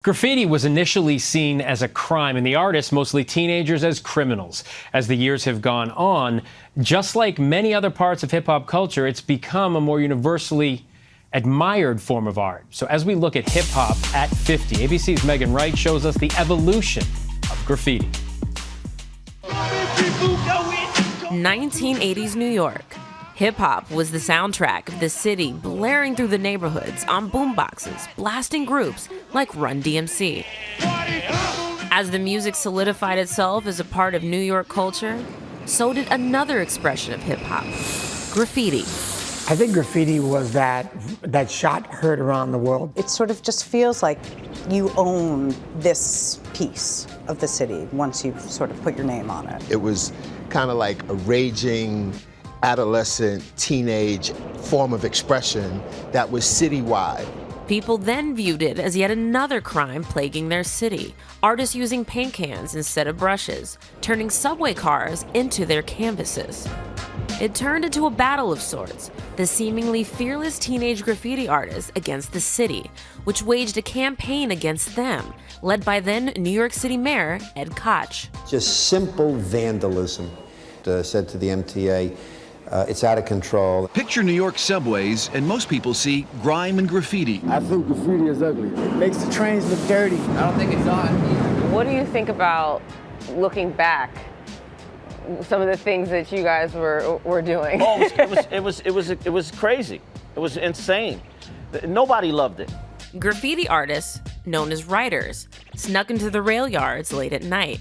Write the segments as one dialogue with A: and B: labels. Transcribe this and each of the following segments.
A: Graffiti was initially seen as a crime, and the artists, mostly teenagers, as criminals. As the years have gone on, just like many other parts of hip-hop culture, it's become a more universally admired form of art. So as we look at hip-hop at 50, ABC's Megan Wright shows us the evolution of graffiti.
B: 1980s New York. Hip-hop was the soundtrack of the city, blaring through the neighborhoods on boomboxes, blasting groups like Run DMC. As the music solidified itself as a part of New York culture, so did another expression of hip-hop, graffiti.
C: I think graffiti was that shot heard around the world.
D: It sort of just feels like you own this piece of the city once you've sort of put your name on it.
E: It was kind of like a raging adolescent, teenage form of expression that was citywide.
B: People then viewed it as yet another crime plaguing their city. Artists using paint cans instead of brushes, turning subway cars into their canvases. It turned into a battle of sorts, the seemingly fearless teenage graffiti artists against the city, which waged a campaign against them, led by then New York City Mayor Ed Koch.
F: Just simple vandalism. Said to the MTA, it's out of control.
G: Picture New York subways, and most people see grime and graffiti.
H: I think graffiti is ugly. It makes the trains look dirty.
I: I don't think it's on either.
J: What do you think about looking back? Some of the things that you guys were doing.
K: Oh, it was crazy. It was insane. Nobody loved it.
B: Graffiti artists, known as writers, snuck into the rail yards late at night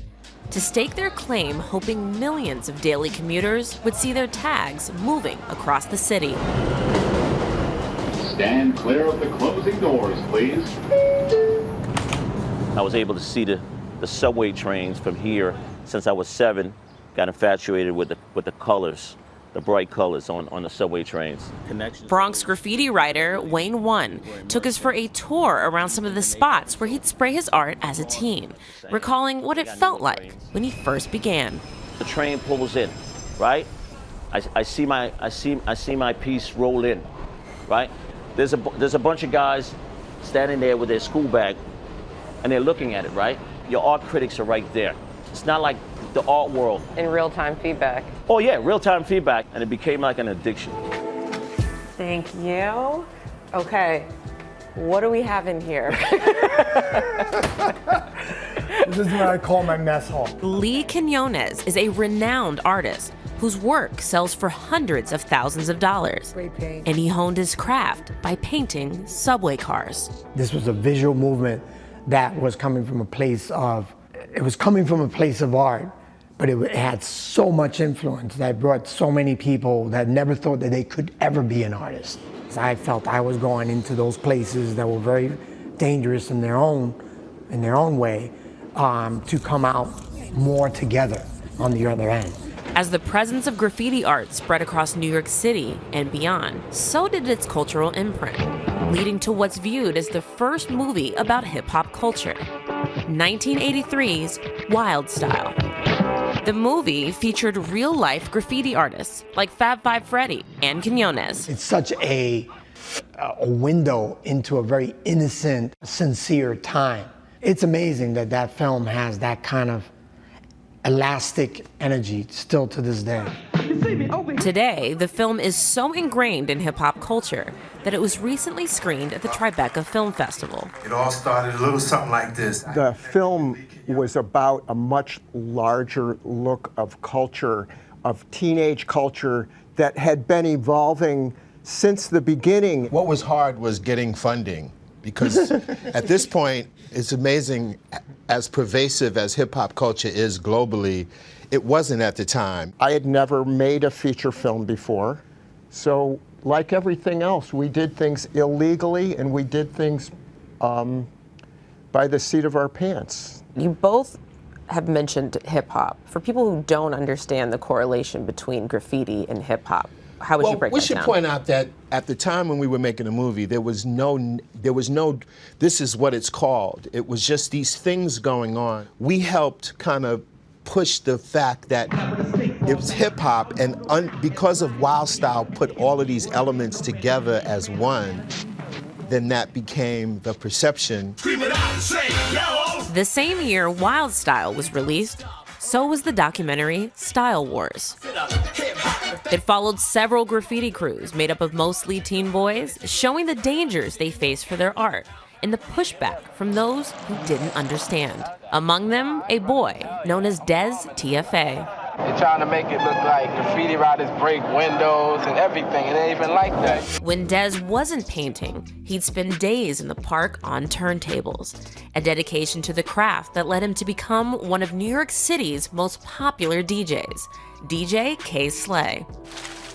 B: to stake their claim, hoping millions of daily commuters would see their tags moving across the city.
L: Stand clear of the closing doors, please.
K: I was able to see the subway trains from here since I was 7. Got infatuated with the colors, the bright colors on the subway trains.
B: Bronx graffiti writer WANE took us for a tour around some of the spots where he'd spray his art as a teen, recalling what it felt like when he first began.
K: The train pulls in, right? I see my piece roll in, right? There's a bunch of guys standing there with their school bag, and they're looking at it, right? Your art critics are right there. It's not like the art world.
J: In real-time feedback.
K: Oh yeah, real-time feedback, and it became like an addiction.
J: Thank you. Okay, what do we have in here?
C: This is what I call my mess hall.
B: QUINONES is a renowned artist whose work sells for hundreds of thousands of dollars. And he honed his craft by painting subway cars.
C: This was a visual movement that was coming from a place of, art, but it had so much influence that brought so many people that never thought that they could ever be an artist. So I felt I was going into those places that were very dangerous in their own way, to come out more together on the other end.
B: As the presence of graffiti art spread across New York City and beyond, so did its cultural imprint, leading to what's viewed as the first movie about hip-hop culture, 1983's WILDSTYLE. The movie featured real-life graffiti artists like Fab Five Freddy and QUINONES.
C: It's such a window into a very innocent, sincere time. It's amazing that that film has that kind of elastic energy still to this day.
B: Today, the film is so ingrained in hip-hop culture that it was recently screened at the Tribeca Film Festival.
M: It all started a little something like this.
N: The film was about a much larger look of culture, of teenage culture that had been evolving since the beginning.
E: What was hard was getting funding, because at this point, it's amazing, as pervasive as hip-hop culture is globally, it wasn't at the time.
N: I had never made a feature film before, so like everything else, we did things illegally and we did things by the seat of our pants.
J: You both have mentioned hip-hop. For people who don't understand the correlation between graffiti and hip-hop, how would you break that down?
E: We should point out that at the time when we were making the movie, there was no, this is what it's called. It was just these things going on. We helped kind of push the fact that it was hip-hop, and because of WILDSTYLE put all of these elements together as one, then that became the perception.
B: The same year WILDSTYLE was released, so was the documentary Style Wars. It followed several graffiti crews made up of mostly teen boys, showing the dangers they face for their art and the pushback from those who didn't understand. Among them, a boy known as Des TFA.
O: They're trying to make it look like graffiti writers break windows and everything. It ain't even like that.
B: When Des wasn't painting, he'd spend days in the park on turntables, a dedication to the craft that led him to become one of New York City's most popular DJs, DJ K. Slay.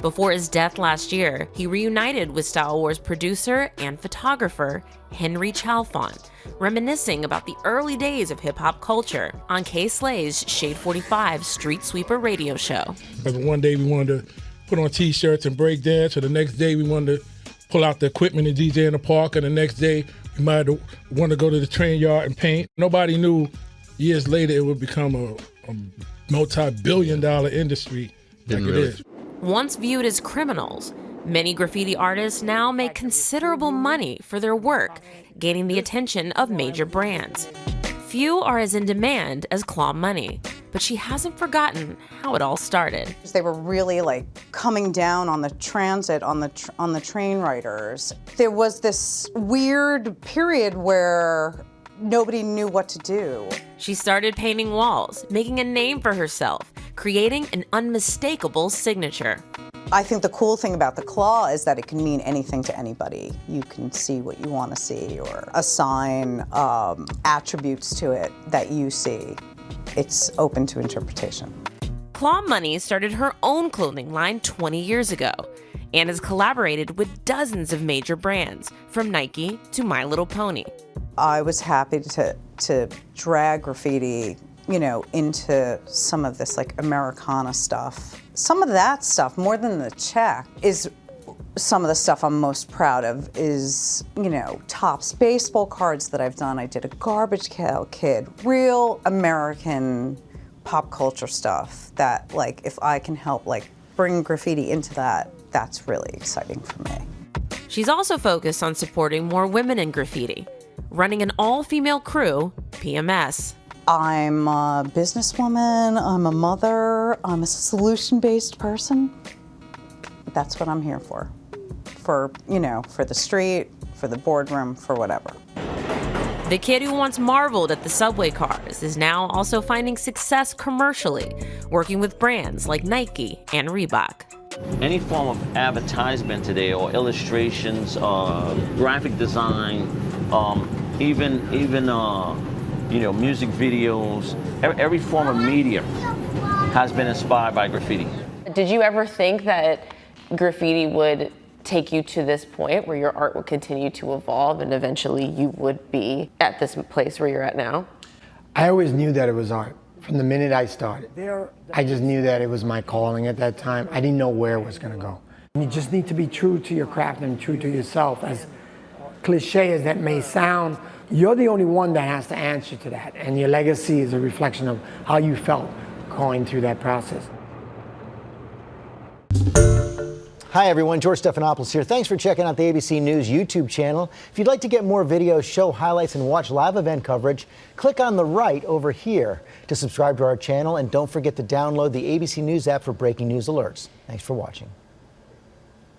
B: Before his death last year, he reunited with Style Wars producer and photographer Henry Chalfant, reminiscing about the early days of hip-hop culture on K. Slay's Shade 45 Street Sweeper radio show.
P: One day we wanted to put on t-shirts and break dance, or the next day we wanted to pull out the equipment and DJ in the park, and the next day we might want to go to the train yard and paint. Nobody knew years later it would become a multi-billion-dollar industry like it is.
B: Once viewed as criminals, many graffiti artists now make considerable money for their work, gaining the attention of major brands. Few are as in demand as Claw Money, but she hasn't forgotten how it all started.
D: They were really like coming down on the transit, on the train riders. There was this weird period where nobody knew what to do.
B: She started painting walls, making a name for herself, creating an unmistakable signature.
D: I think the cool thing about the claw is that it can mean anything to anybody. You can see what you want to see or assign attributes to it that you see. It's open to interpretation.
B: Claw Money started her own clothing line 20 years ago and has collaborated with dozens of major brands, from Nike to My Little Pony.
D: I was happy to drag graffiti, you know, into some of this like Americana stuff. Some of that stuff, more than the check, is some of the stuff I'm most proud of is, you know, Topps baseball cards that I've done. I did a Garbage Pail Kid, real American pop culture stuff that, like, if I can help, like, bring graffiti into that, that's really exciting for me.
B: She's also focused on supporting more women in graffiti, running an all-female crew, PMS.
D: I'm a businesswoman, I'm a mother, I'm a solution-based person. That's what I'm here for. For, you know, for the street, for the boardroom, for whatever.
B: The kid who once marveled at the subway cars is now also finding success commercially, working with brands like Nike and Reebok.
K: Any form of advertisement today, or illustrations, graphic design, even you know, music videos, every form of media has been inspired by graffiti.
J: Did you ever think that graffiti would take you to this point where your art would continue to evolve and eventually you would be at this place where you're at now?
C: I always knew that it was art. From the minute I started, I just knew that it was my calling at that time. I didn't know where it was going to go. You just need to be true to your craft and true to yourself. As cliche as that may sound, you're the only one that has to answer to that. And your legacy is a reflection of how you felt going through that process.
Q: Hi everyone, George Stephanopoulos here. Thanks for checking out the ABC News YouTube channel. If you'd like to get more videos, show highlights, and watch live event coverage, click on the right over here to subscribe to our channel, and don't forget to download the ABC News app for breaking news alerts. Thanks for watching.